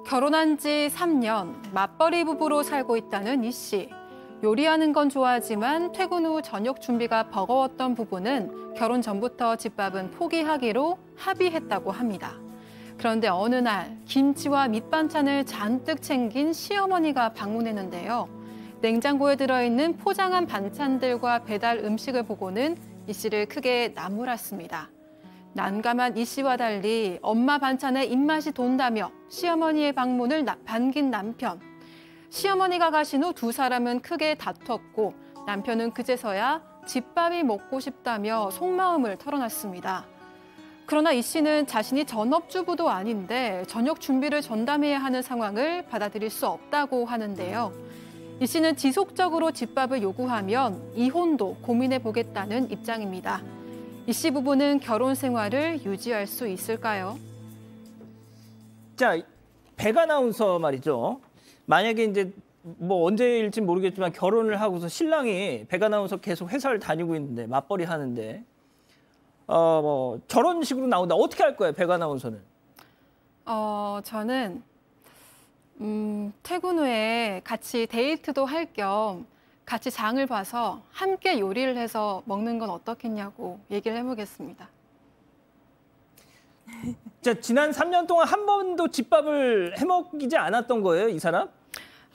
결혼한 지 3년, 맞벌이 부부로 살고 있다는 이 씨. 요리하는 건 좋아하지만 퇴근 후 저녁 준비가 버거웠던 부부는 결혼 전부터 집밥은 포기하기로 합의했다고 합니다. 그런데 어느 날 김치와 밑반찬을 잔뜩 챙긴 시어머니가 방문했는데요. 냉장고에 들어있는 포장한 반찬들과 배달 음식을 보고는 이 씨를 크게 나무랐습니다. 난감한 이 씨와 달리 엄마 반찬에 입맛이 돈다며 시어머니의 방문을 반긴 남편. 시어머니가 가신 후 두 사람은 크게 다퉜고 남편은 그제서야 집밥이 먹고 싶다며 속마음을 털어놨습니다. 그러나 이 씨는 자신이 전업주부도 아닌데 저녁 준비를 전담해야 하는 상황을 받아들일 수 없다고 하는데요. 이 씨는 지속적으로 집밥을 요구하면 이혼도 고민해보겠다는 입장입니다. 이 씨 부부는 결혼 생활을 유지할 수 있을까요? 자, 백 아나운서 말이죠. 만약에 이제 뭐 언제일지 모르겠지만 결혼을 하고서 신랑이 백 아나운서 계속 회사를 다니고 있는데 맞벌이 하는데 뭐 저런 식으로 나온다. 어떻게 할 거예요, 백 아나운서는? 저는 퇴근 후에 같이 데이트도 할 겸 같이 장을 봐서 함께 요리를 해서 먹는 건 어떻겠냐고 얘기를 해보겠습니다. 자, 지난 3년 동안 한 번도 집밥을 해먹이지 않았던 거예요, 이 사람?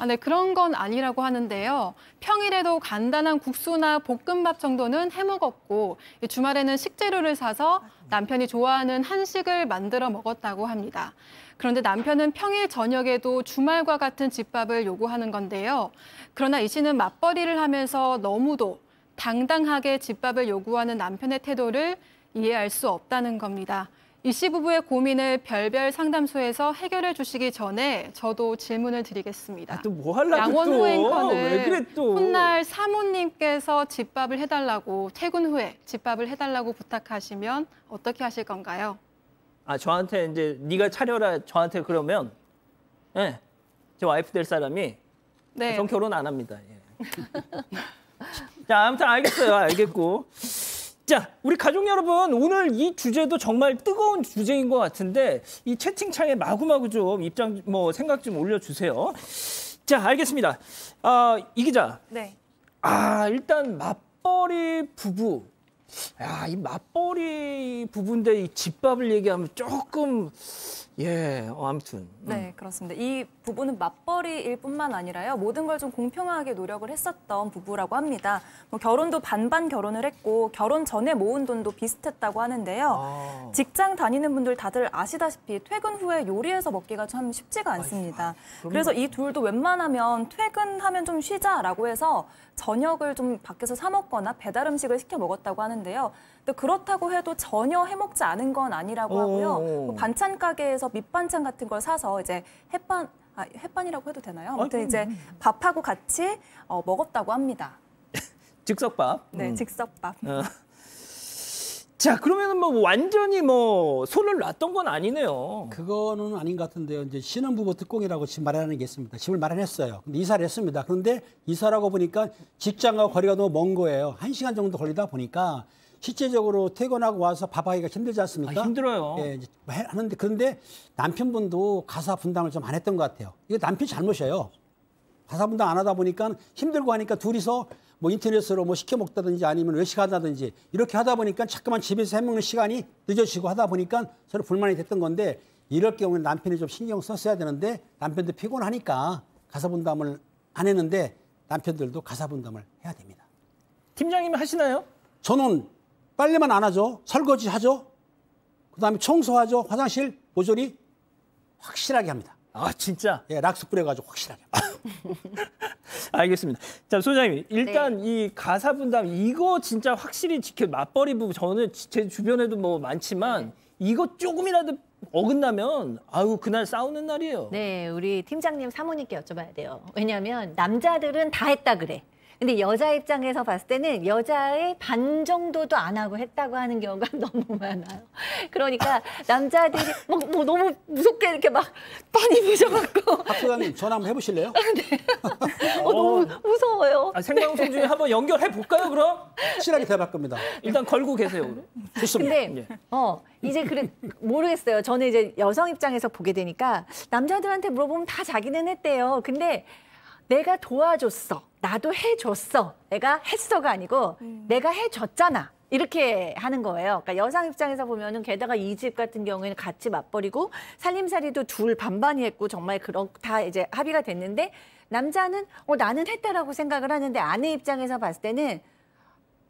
네, 그런 건 아니라고 하는데요. 평일에도 간단한 국수나 볶음밥 정도는 해먹었고 주말에는 식재료를 사서 남편이 좋아하는 한식을 만들어 먹었다고 합니다. 그런데 남편은 평일 저녁에도 주말과 같은 집밥을 요구하는 건데요. 그러나 이 씨는 맞벌이를 하면서 너무도 당당하게 집밥을 요구하는 남편의 태도를 이해할 수 없다는 겁니다. 이 씨 부부의 고민을 별별 상담소에서 해결해 주시기 전에 저도 질문을 드리겠습니다. 또 뭐 하려고 양원호 앵커는 왜 그래 또? 훗날 사모님께서 집밥을 해달라고 퇴근 후에 집밥을 해달라고 부탁하시면 어떻게 하실 건가요? 저한테 이제 네가 차려라 저한테 그러면 예, 제 와이프 될 사람이 네. 전 결혼 안 합니다. 예. 자, 아무튼 알겠어요. 알겠고. 자, 우리 가족 여러분, 오늘 이 주제도 정말 뜨거운 주제인 것 같은데 이 채팅창에 마구마구 좀 생각 좀 올려주세요. 자, 알겠습니다. 이 기자. 네. 일단 맞벌이 부부. 이 맞벌이 부부인데 이 집밥을 얘기하면 조금 아무튼. 네, 그렇습니다. 이 부부는 맞벌이일 뿐만 아니라요. 모든 걸 좀 공평하게 노력을 했었던 부부라고 합니다. 뭐 결혼도 반반 결혼을 했고 결혼 전에 모은 돈도 비슷했다고 하는데요. 직장 다니는 분들 다들 아시다시피 퇴근 후에 요리해서 먹기가 참 쉽지가 않습니다. 그래서 이 둘도 웬만하면 퇴근하면 좀 쉬자라고 해서 저녁을 좀 밖에서 사 먹거나 배달 음식을 시켜 먹었다고 하는데요. 근데 그렇다고 해도 전혀 해먹지 않은 건 아니라고 하고요. 반찬 가게에서 밑반찬 같은 걸 사서 이제 햇반이라고 해도 되나요? 아무튼 이제 밥하고 같이 먹었다고 합니다. 즉석밥. 네, 즉석밥. 자, 그러면은 완전히 손을 놨던 건 아니네요. 그거는 아닌 것 같은데요. 이제 신혼부부 특공이라고 지금 마련하는 게 있습니다. 집을 마련했어요. 근데 이사를 했습니다. 그런데 이사라고 보니까 직장과 거리가 너무 먼 거예요. 1시간 정도 걸리다 보니까 실제적으로 퇴근하고 와서 밥하기가 힘들지 않습니까? 힘들어요. 예, 하는데 그런데 남편분도 가사 분담을 좀 안 했던 것 같아요. 이거 남편 잘못이에요. 가사 분담 안 하다 보니까 힘들고 하니까 둘이서 인터넷으로 시켜 먹다든지 아니면 외식하다든지 이렇게 하다 보니까 자꾸만 집에서 해먹는 시간이 늦어지고 하다 보니까 서로 불만이 됐던 건데 이럴 경우는 남편이 좀 신경 썼어야 되는데 남편도 피곤하니까 가사 분담을 안 했는데 남편들도 가사 분담을 해야 됩니다. 팀장님이 하시나요? 저는 빨래만 안 하죠. 설거지 하죠. 그다음에 청소하죠. 화장실 모조리 확실하게 합니다. 진짜? 예, 락스 뿌려가지고 확실하게 합니다. 알겠습니다. 자, 소장님, 일단 이 가사 분담 이거 진짜 확실히 맞벌이 부부 저는 제 주변에도 많지만 이거 조금이라도 어긋나면 그날 싸우는 날이에요. 네, 우리 팀장님 사모님께 여쭤봐야 돼요. 왜냐하면 남자들은 다 했다 그래. 근데 여자 입장에서 봤을 때는 여자의 반 정도도 안 하고 했다고 하는 경우가 너무 많아요. 그러니까 남자들이 뭐 너무 무섭게 이렇게 막 많이 부셔갖고. 박 소장님 전화 한번 해보실래요? 너무 무서워요. 생방송 중에 한번 연결해 볼까요, 그럼? 확실하게 대답할 겁니다. 일단 걸고 계세요. 그럼. 좋습니다. 근데 이제 모르겠어요. 저는 이제 여성 입장에서 보게 되니까 남자들한테 물어보면 다 자기는 했대요. 근데 내가 도와줬어. 나도 해줬어. 내가 했어가 아니고 내가 해줬잖아. 이렇게 하는 거예요. 그러니까 여성 입장에서 보면은 게다가 이 집 같은 경우에는 같이 맞벌이고 살림살이도 둘 반반이 했고 정말 다 이제 합의가 됐는데 남자는 나는 했다라고 생각을 하는데 아내 입장에서 봤을 때는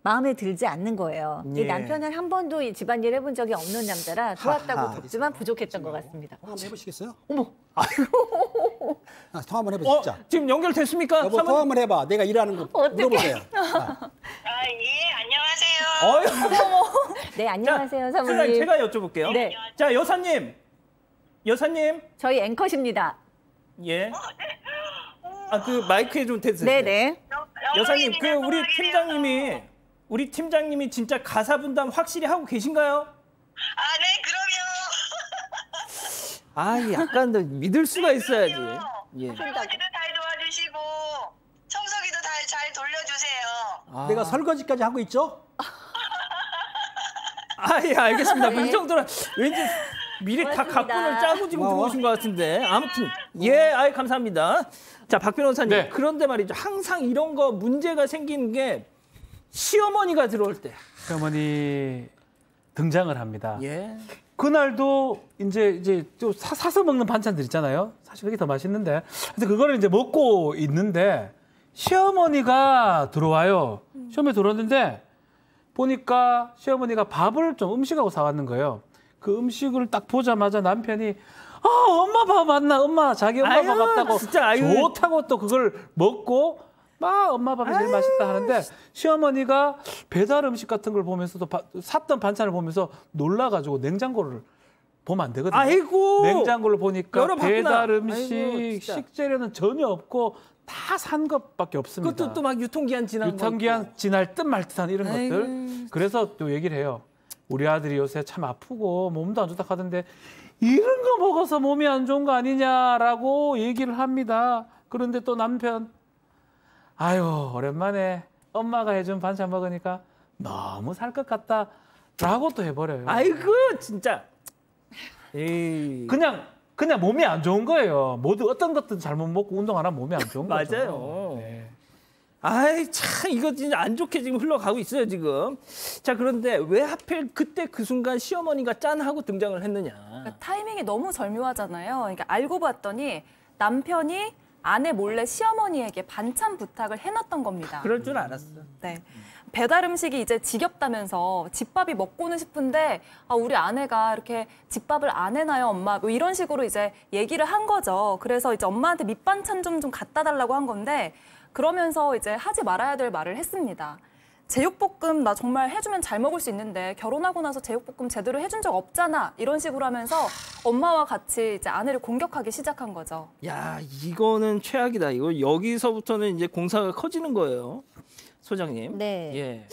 마음에 들지 않는 거예요. 이 남편은 한 번도 이 집안일 해본 적이 없는 남자라 좋았다고 뒀지만 부족했던 것 같습니다. 통화 한번 해보시겠어요? 어머. 통화 한번 해보시죠. 지금 연결됐습니까? 여보 통화 한번 해봐. 내가 일하는 거 물어보세요. 안녕하세요. 네, 안녕하세요, 사모님. 사모님. 제가 여쭤볼게요. 네. 자, 여사님. 저희 앵컷입니다. 예. 그 마이크에 좀 대세요. 네네. 여사님, 우리 팀장님이 진짜 가사 분담 확실히 하고 계신가요? 네, 그럼요. 약간 더 믿을 수가 있어야지. 예. 설거지도 잘 도와주시고 청소기도 잘 돌려주세요. 내가 설거지까지 하고 있죠? 예, 알겠습니다. 이 정도는 왠지 미리 다 고맙습니다. 각본을 짜고 지금 들어오신 것 같은데. 아무튼, 감사합니다. 자, 박 변호사님. 네. 그런데 말이죠. 항상 이런 거 문제가 생기는 게 시어머니가 들어올 때. 시어머니 등장을 합니다. 예. 그날도 이제 또 사서 먹는 반찬들 있잖아요. 사실 그게 더 맛있는데. 근데 그거를 이제 먹고 있는데 시어머니가 들어와요. 시어머니 들어왔는데 보니까 시어머니가 밥을 좀 음식하고 사왔는 거예요. 그 음식을 딱 보자마자 남편이 엄마 밥 맞나? 엄마 자기 엄마 밥 같다고 진짜, 좋다고 또 그걸 먹고 막 엄마 밥이 제일 맛있다 하는데 시어머니가 배달 음식 같은 걸 보면서도 샀던 반찬을 보면서 놀라가지고 냉장고를 보면 안 되거든요. 아이고. 냉장고를 보니까 열어봤구나. 배달 음식, 아이고, 진짜. 식재료는 전혀 없고 다 산 것밖에 없습니다. 그것도 또 막 유통기한 지난 거. 유통기한 지날 듯 말 듯한 이런 아이고. 것들. 그래서 또 얘기를 해요. 우리 아들이 요새 참 아프고 몸도 안 좋다 하던데 이런 거 먹어서 몸이 안 좋은 거 아니냐라고 얘기를 합니다. 그런데 또 남편 오랜만에 엄마가 해준 반찬 먹으니까 너무 살 것 같다라고 또 해버려요. 아이고, 진짜. 에이. 그냥 몸이 안 좋은 거예요. 모두 어떤 것든 잘못 먹고 운동 안 하면 몸이 안 좋은 거죠. 맞아요. 네. 참 이거 진짜 안 좋게 지금 흘러가고 있어요, 지금. 자, 그런데 왜 하필 그때 그 순간 시어머니가 짠 하고 등장을 했느냐. 그러니까 타이밍이 너무 절묘하잖아요. 그러니까 알고 봤더니 남편이 아내 몰래 시어머니에게 반찬 부탁을 해놨던 겁니다. 그럴 줄 알았어. 네. 배달 음식이 이제 지겹다면서 집밥이 먹고는 싶은데 우리 아내가 이렇게 집밥을 안 해놔요, 엄마. 뭐 이런 식으로 이제 얘기를 한 거죠. 그래서 이제 엄마한테 밑반찬 좀 갖다 달라고 한 건데 그러면서 이제 하지 말아야 될 말을 했습니다. 제육볶음 나 정말 해주면 잘 먹을 수 있는데 결혼하고 나서 제육볶음 제대로 해준 적 없잖아. 이런 식으로 하면서 엄마와 같이 이제 아내를 공격하기 시작한 거죠. 야, 이거는 최악이다. 이거 여기서부터는 이제 공사가 커지는 거예요. 소장님. 네. 예.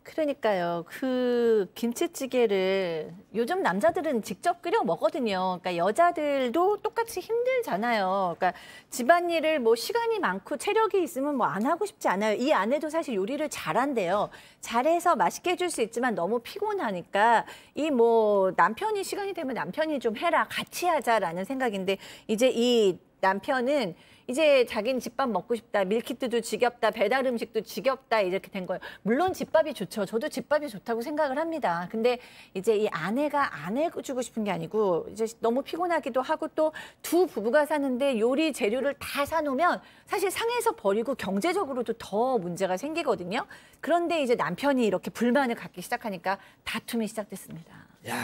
그러니까요. 그 김치찌개를 요즘 남자들은 직접 끓여 먹거든요. 그러니까 여자들도 똑같이 힘들잖아요. 그러니까 집안일을 뭐 시간이 많고 체력이 있으면 뭐 안 하고 싶지 않아요. 이 아내도 사실 요리를 잘한대요. 잘해서 맛있게 해줄 수 있지만 너무 피곤하니까 이 뭐 남편이 시간이 되면 남편이 좀 해라, 같이 하자라는 생각인데 이제 이 남편은 이제 자기는 집밥 먹고 싶다, 밀키트도 지겹다, 배달 음식도 지겹다 이렇게 된 거예요. 물론 집밥이 좋죠. 저도 집밥이 좋다고 생각을 합니다. 근데 이제 이 아내가 안 해주고 싶은 게 아니고 이제 너무 피곤하기도 하고 또 두 부부가 사는데 요리 재료를 다 사놓으면 사실 상해서 버리고 경제적으로도 더 문제가 생기거든요. 그런데 이제 남편이 이렇게 불만을 갖기 시작하니까 다툼이 시작됐습니다. 야,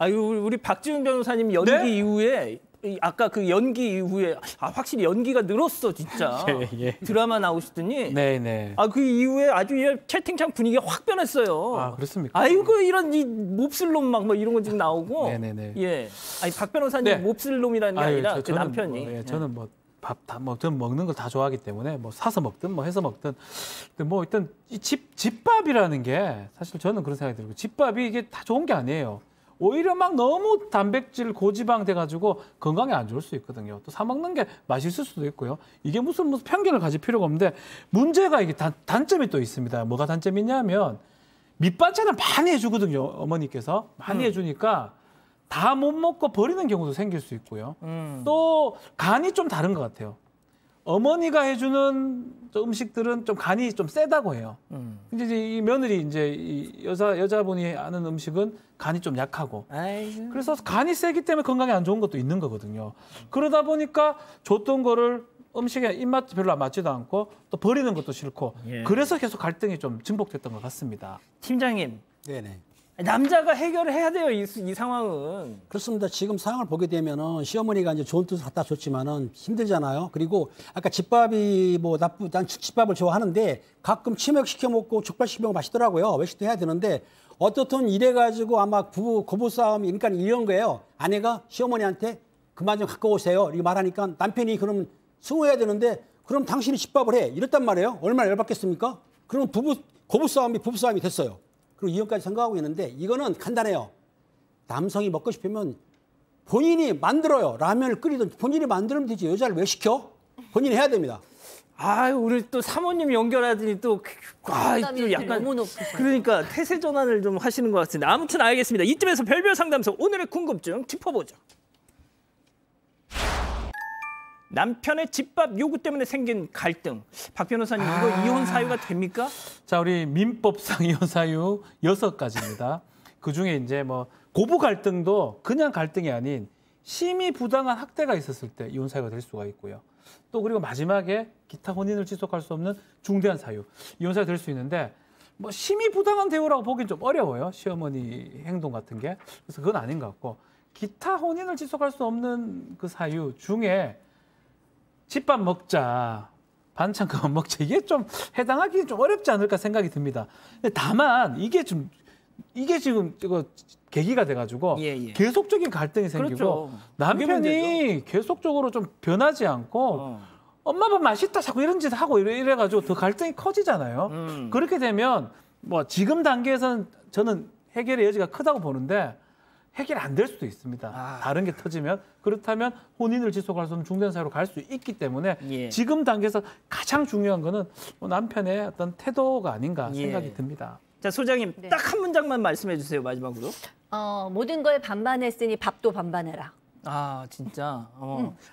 우리 박지훈 변호사님 연기 네? 이후에 아까 그 연기 이후에 확실히 연기가 늘었어 진짜. 예. 드라마 나오시더니 네네. 그 이후에 아주 채팅창 분위기가 확 변했어요. 그렇습니까? 아이고 이런 이 몹쓸 놈 막 뭐 이런 거 지금 나오고. 네네네. 예. 박 변호사님 네. 몹쓸 놈이라는 게 아니라 그 저는 남편이. 저는 뭐 저는 먹는 걸 다 좋아하기 때문에 뭐 사서 먹든 뭐 해서 먹든 뭐 일단 이 집밥이라는 게 사실 저는 그런 생각이 들고 집밥이 이게 다 좋은 게 아니에요. 오히려 막 너무 단백질 고지방 돼가지고 건강에 안 좋을 수 있거든요. 또 사 먹는 게 맛있을 수도 있고요. 이게 무슨 편견을 가질 필요가 없는데 문제가 이게 단점이 또 있습니다. 뭐가 단점이 있냐면 밑반찬을 많이 해주거든요. 어머니께서 많이 해주니까 다 못 먹고 버리는 경우도 생길 수 있고요. 또 간이 좀 다른 것 같아요. 어머니가 해주는 음식들은 좀 간이 좀 세다고 해요. 이제 이 며느리 이제 이 여자분이 하는 음식은 간이 좀 약하고. 아이고. 그래서 간이 세기 때문에 건강에 안 좋은 것도 있는 거거든요. 그러다 보니까 줬던 거를 음식에 입맛 별로 맞지도 않고 또 버리는 것도 싫고 예. 그래서 계속 갈등이 좀 증폭됐던 것 같습니다. 팀장님, 네네. 남자가 해결을 해야 돼요. 이 상황은. 그렇습니다. 지금 상황을 보게 되면은 시어머니가 이제 좋은 뜻을 갖다 줬지만은 힘들잖아요. 그리고 아까 집밥이 뭐 난 집밥을 좋아하는데 가끔 치맥 시켜 먹고 족발 시켜 먹으면 맛있더라고요. 외식도 해야 되는데 어떻든 이래가지고 아마 부부 고부싸움이 그러니까 이런 거예요. 아내가 시어머니한테 그만 좀 갖고 오세요. 이렇게 말하니까 남편이 그럼 승호해야 되는데 그럼 당신이 집밥을 해. 이랬단 말이에요. 얼마나 열받겠습니까? 그러면 고부싸움이 부부싸움이 됐어요. 그리고 이혼까지 생각하고 있는데 이거는 간단해요. 남성이 먹고 싶으면 본인이 만들어요. 라면을 끓이든 본인이 만들면 되지. 여자를 왜 시켜? 본인이 해야 됩니다. 아유, 우리 또 사모님 연결하더니 또 약간 너무 높으세요. 그러니까 태세 전환을 좀 하시는 것 같은데 아무튼 알겠습니다. 이쯤에서 별별 상담소 오늘의 궁금증 짚어보죠. 남편의 집밥 요구 때문에 생긴 갈등. 박 변호사님 이거 이혼 사유가 됩니까? 자, 우리 민법상 이혼 사유 6가지입니다. 그중에 이제 뭐 고부 갈등도 그냥 갈등이 아닌 심히 부당한 학대가 있었을 때 이혼 사유가 될 수가 있고요. 또 그리고 마지막에 기타 혼인을 지속할 수 없는 중대한 사유, 이혼 사유 될 수 있는데 뭐 심히 부당한 대우라고 보기는 좀 어려워요. 시어머니 행동 같은 게. 그래서 그건 아닌 것 같고 기타 혼인을 지속할 수 없는 그 사유 중에 집밥 먹자, 반찬 그만 먹자 이게 좀 해당하기 좀 어렵지 않을까 생각이 듭니다. 근데 다만 이게 지금 이거 계기가 돼가지고 예. 계속적인 갈등이 생기고 그렇죠. 남편이 계속적으로 좀 변하지 않고 엄마 밥 맛있다 자꾸 이런 짓 하고 이래가지고 더 갈등이 커지잖아요. 그렇게 되면 뭐 지금 단계에서는 저는 해결의 여지가 크다고 보는데 해결이 안 될 수도 있습니다. 다른 게 터지면. 그렇다면 혼인을 지속할 수 없는 중대한 사유로 갈 수 있기 때문에 예. 지금 단계에서 가장 중요한 거는 뭐 남편의 어떤 태도가 아닌가 생각이 듭니다. 자, 소장님 네. 딱 한 문장만 말씀해 주세요. 마지막으로. 모든 걸 반반했으니 밥도 반반해라. 아, 진짜.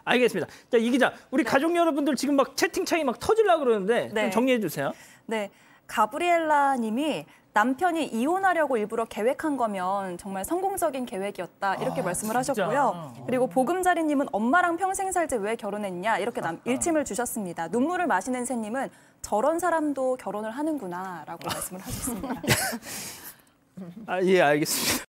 알겠습니다. 자, 이 기자, 우리 가족 여러분들 지금 막 채팅창이 막 터지려고 그러는데 네. 좀 정리해 주세요. 네, 가브리엘라 님이 남편이 이혼하려고 일부러 계획한 거면 정말 성공적인 계획이었다 이렇게 말씀을 진짜? 하셨고요. 그리고 보금자리님은 엄마랑 평생 살지 왜 결혼했냐 이렇게 일침을 주셨습니다. 눈물을 마시는 새님은 저런 사람도 결혼을 하는구나라고 말씀을 하셨습니다. 아, 예, 알겠습니다.